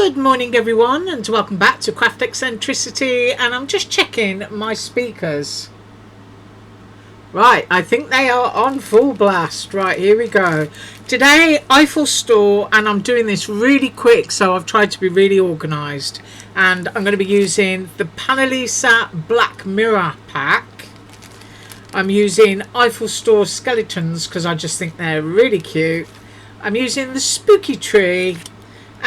Good morning everyone, and welcome back to Craft Eccentricity. And I'm just checking my speakers. Right, I think they are on full blast. Right, here we go. Today, Eiffel store, and I'm doing this really quick, so I've tried to be really organised. And I'm going to be using the Panelisa Black Mirror pack. I'm using Eiffel store skeletons because I just think they're really cute. I'm using the spooky tree,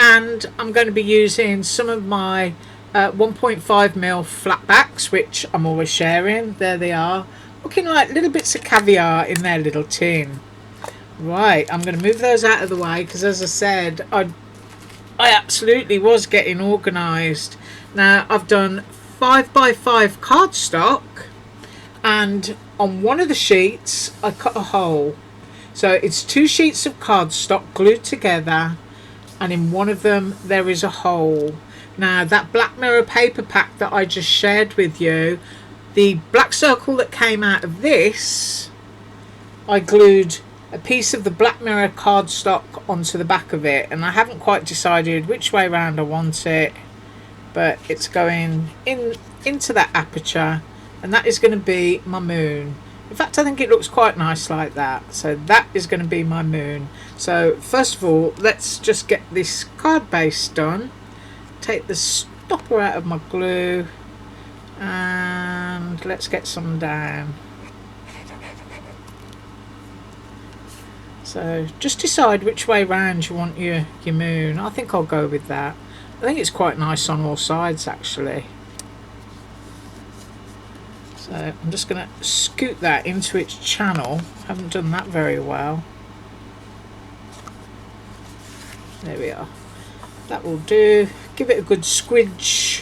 and I'm going to be using some of my 1.5mm flatbacks, which I'm always sharing. There they are, looking like little bits of caviar in their little tin. Right, I'm going to move those out of the way because, as I said, I absolutely was getting organised. Now I've done 5x5 cardstock, and on one of the sheets I cut a hole. So it's 2 sheets of cardstock glued together, and in one of them there is a hole. Now that Black Mirror paper pack that I just shared with you, the black circle that came out of this, I glued a piece of the Black Mirror cardstock onto the back of it, and I haven't quite decided which way round I want it, but it's going into that aperture, and that is going to be my moon. In fact, I think it looks quite nice like that. So that is going to be my moon. So first of all, let's just get this card base done. Take the stopper out of my glue, and let's get some down. So just decide which way round you want your moon. I think I'll go with that. I think it's quite nice on all sides actually. So I'm just going to scoot that into its channel. Haven't done that very well. There we are. That will do. Give it a good squidge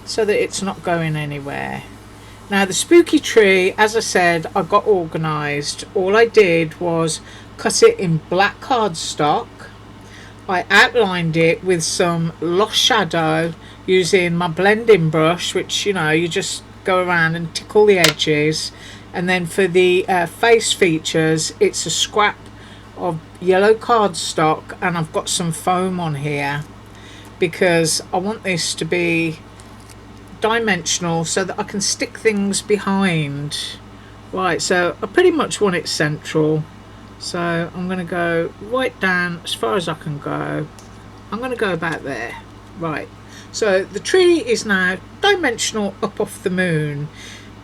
so that it's not going anywhere. Now the spooky tree, as I said, I got organised. All I did was cut it in black cardstock. I outlined it with some lost shadow using my blending brush, which, you know, you just go around and tickle the edges. And then for the face features, it's a scrap of yellow cardstock, and I've got some foam on here because I want this to be dimensional so that I can stick things behind. Right, so I pretty much want it central, so I'm going to go right down as far as I can go. I'm going to go about there. Right, so the tree is now dimensional up off the moon.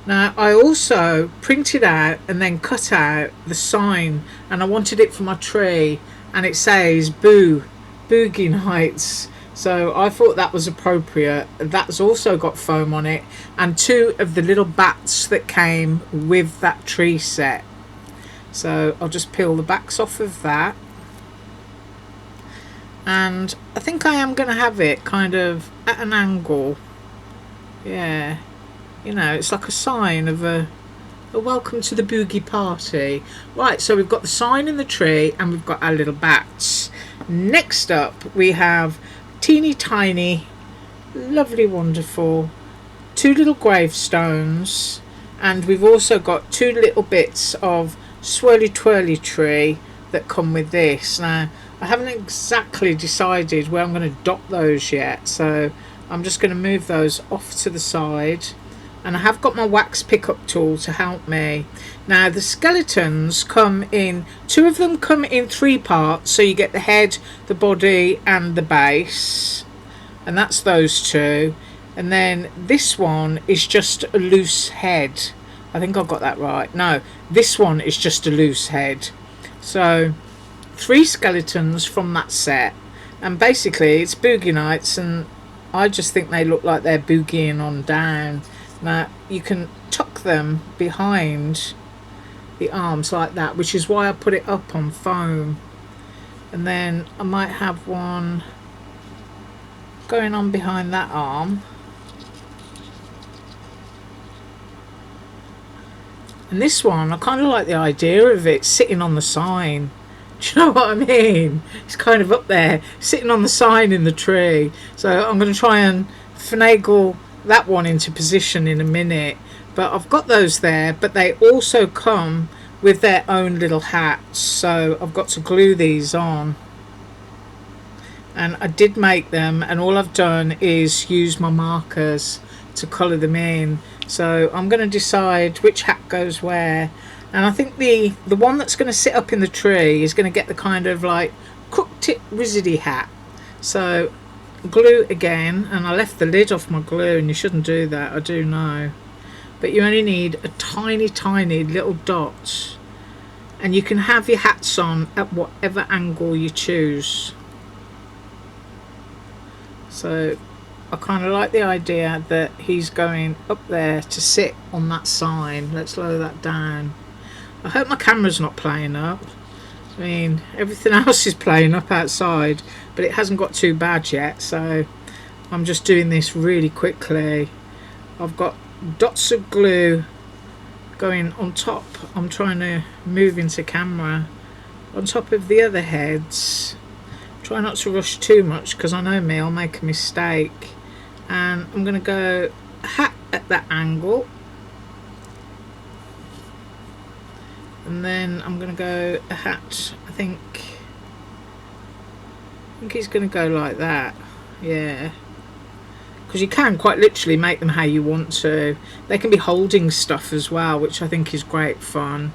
Now I also printed out and then cut out the sign, and I wanted it for my tree, and it says Boogie Nights. So I thought that was appropriate. That's also got foam on it, and 2 of the little bats that came with that tree set. So I'll just peel the backs off of that. And I think I am going to have it kind of at an angle. Yeah, you know, it's like a sign of a welcome to the boogie party. Right, so we've got the sign in the tree, and we've got our little bats. Next up we have teeny tiny, lovely, wonderful 2 little gravestones, and we've also got 2 little bits of swirly twirly tree that come with this. Now I haven't exactly decided where I'm going to dot those yet, so I'm just going to move those off to the side, and I have got my wax pickup tool to help me. Now the skeletons come in, 2 of them come in 3 parts, so you get the head, the body and the base, and that's those 2, and then this one is just a loose head. I think I've got that right. No, this one is just a loose head. So 3 skeletons from that set, and basically it's boogie nights, and I just think they look like they're boogieing on down. Now you can tuck them behind the arms like that, which is why I put it up on foam. And then I might have one going on behind that arm, and this one I kind of like the idea of it sitting on the sign. Do you know what I mean? It's kind of up there sitting on the sign in the tree. So I'm going to try and finagle that one into position in a minute. But I've got those there, but they also come with their own little hats, so I've got to glue these on. and I did make them, and all I've done is use my markers to colour them in. So I'm going to decide which hat goes where, and I think the one that's going to sit up in the tree is going to get the kind of like crook tip wizardy hat. So glue again, and I left the lid off my glue, and you shouldn't do that, I do know, but you only need a tiny little dot, and you can have your hats on at whatever angle you choose. So I kind of like the idea that he's going up there to sit on that sign. Let's lower that down. I hope my camera's not playing up. I mean, everything else is playing up outside, but it hasn't got too bad yet, so I'm just doing this really quickly. I've got dots of glue going on top. I'm trying to move into camera on top of the other heads. Try not to rush too much, because I know me, I'll make a mistake. And I'm going to go hat at that angle, and then I'm going to go a hat. I think he's going to go like that, yeah, because you can quite literally make them how you want to. They can be holding stuff as well, which I think is great fun.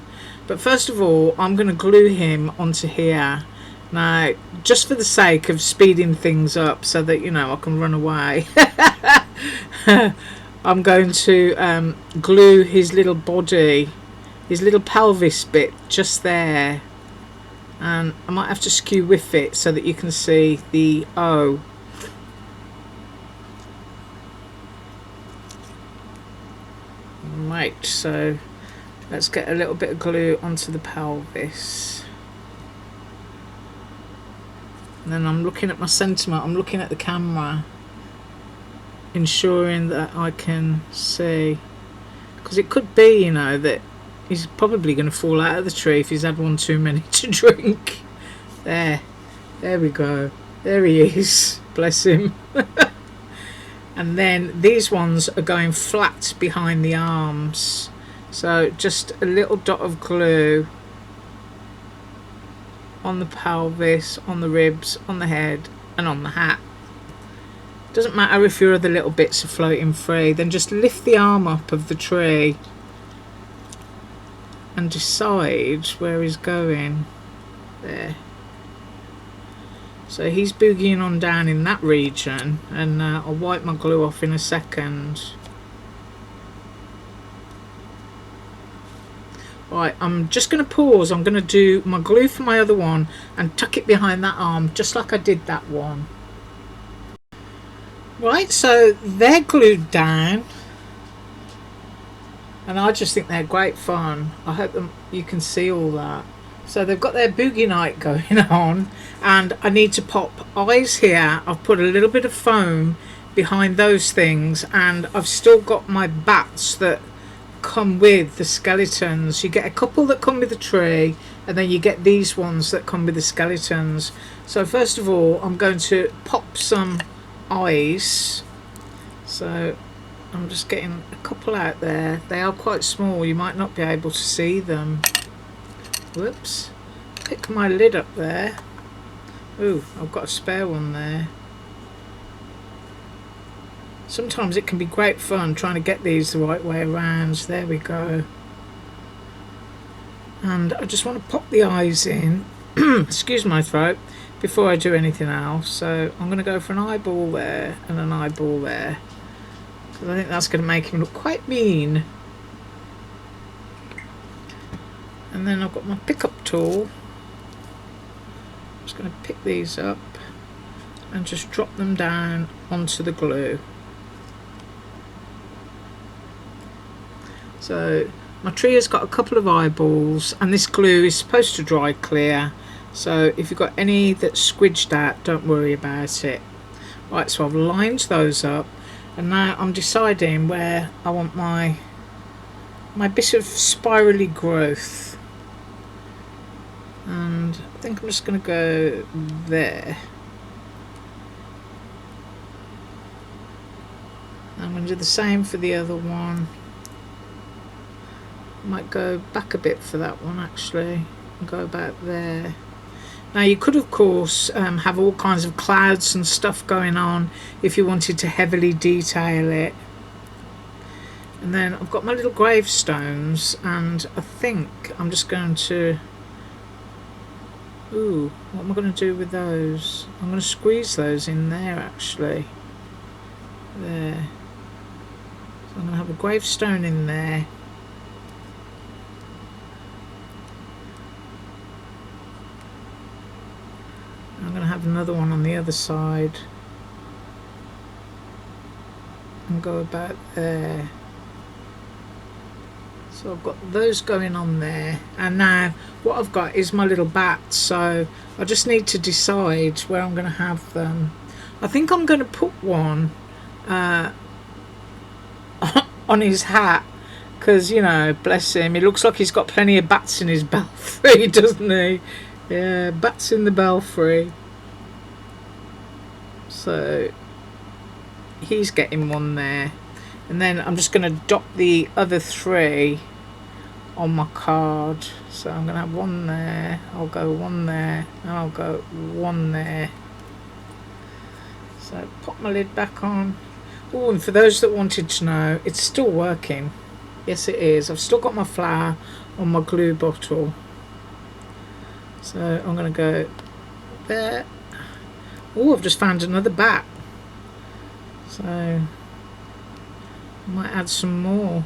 But first of all, I'm going to glue him onto here. Now, just for the sake of speeding things up so that, you know, I can run away, I'm going to glue his little body, his little pelvis bit just there. And I might have to skew with it so that you can see the O. Right, so let's get a little bit of glue onto the pelvis. And then I'm looking at my sentiment, I'm looking at the camera, ensuring that I can see, because it could be, you know, that he's probably going to fall out of the tree if he's had one too many to drink. There we go, there he is, bless him. And then these ones are going flat behind the arms, so just a little dot of glue on the pelvis, on the ribs, on the head, and on the hat. Doesn't matter if your other little bits are floating free, then just lift the arm up of the tree and decide where he's going. There. So he's boogieing on down in that region, and I'll wipe my glue off in a second. Right, I'm just going to pause. I'm going to do my glue for my other one and tuck it behind that arm, just like I did that one. Right, so they're glued down, and I just think they're great fun. I hope you can see all that. So they've got their boogie night going on, and I need to pop eyes here. I've put a little bit of foam behind those things, and I've still got my bats that come with the skeletons. You get a couple that come with the tree, and then you get these ones that come with the skeletons. So first of all, I'm going to pop some eyes. So I'm just getting a couple out there. They are quite small, you might not be able to see them. Whoops, pick my lid up there. Ooh, I've got a spare one there. Sometimes it can be great fun trying to get these the right way around. There we go. And I just want to pop the eyes in, excuse my throat, before I do anything else. So I'm going to go for an eyeball there and an eyeball there, because I think that's going to make him look quite mean. And then I've got my pickup tool. I'm just going to pick these up and just drop them down onto the glue. So my tree has got a couple of eyeballs, and this glue is supposed to dry clear, so if you've got any that's squidged out, don't worry about it. Right, so I've lined those up, and now I'm deciding where I want my bit of spirally growth, and I think I'm just going to go there. I'm going to do the same for the other one. Might go back a bit for that one actually, and go about there. Now you could of course have all kinds of clouds and stuff going on if you wanted to heavily detail it. And then I've got my little gravestones, and I think I'm just going to, ooh, what am I going to do with those? I'm going to squeeze those in there actually. There. So I'm going to have a gravestone in there. I'm going to have another one on the other side. And go about there. So I've got those going on there, and now what I've got is my little bats, so I just need to decide where I'm going to have them. I think I'm going to put one on his hat, because, you know, bless him, he looks like he's got plenty of bats in his belfry, doesn't he? Yeah, bats in the belfry. So he's getting one there, and then I'm just going to dot the other 3 on my card. So I'm going to have one there, I'll go one there, and I'll go one there. So pop my lid back on. Oh, and for those that wanted to know, it's still working. Yes, it is. I've still got my flour on my glue bottle. So I'm going to go there. Oh, I've just found another bat. So I might add some more.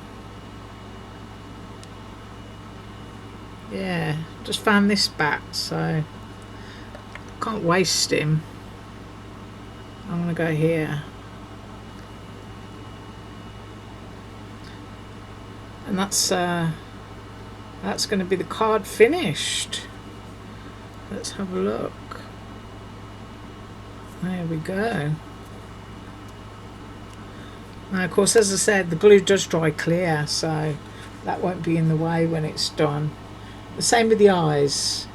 Yeah, just found this bat, so can't waste him. I'm going to go here. And that's going to be the card finished. Let's have a look. There we go. Now, of course, as I said, the glue does dry clear, so that won't be in the way when it's done. The same with the eyes.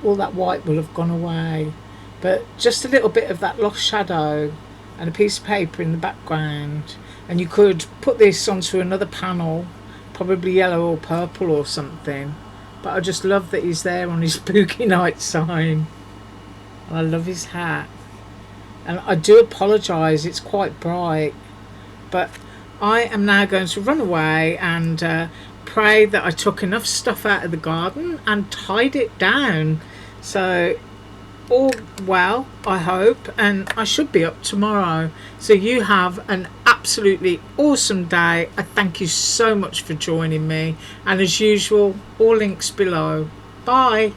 All that white will have gone away, but just a little bit of that lost shadow and a piece of paper in the background, and you could put this onto another panel, probably yellow or purple or something. But I just love that he's there on his spooky night sign, and I love his hat. And I do apologise, it's quite bright, but I am now going to run away and pray that I took enough stuff out of the garden and tied it down. So all well, I hope, and I should be up tomorrow. So you have an absolutely awesome day. I thank you so much for joining me, and as usual, all links below. Bye.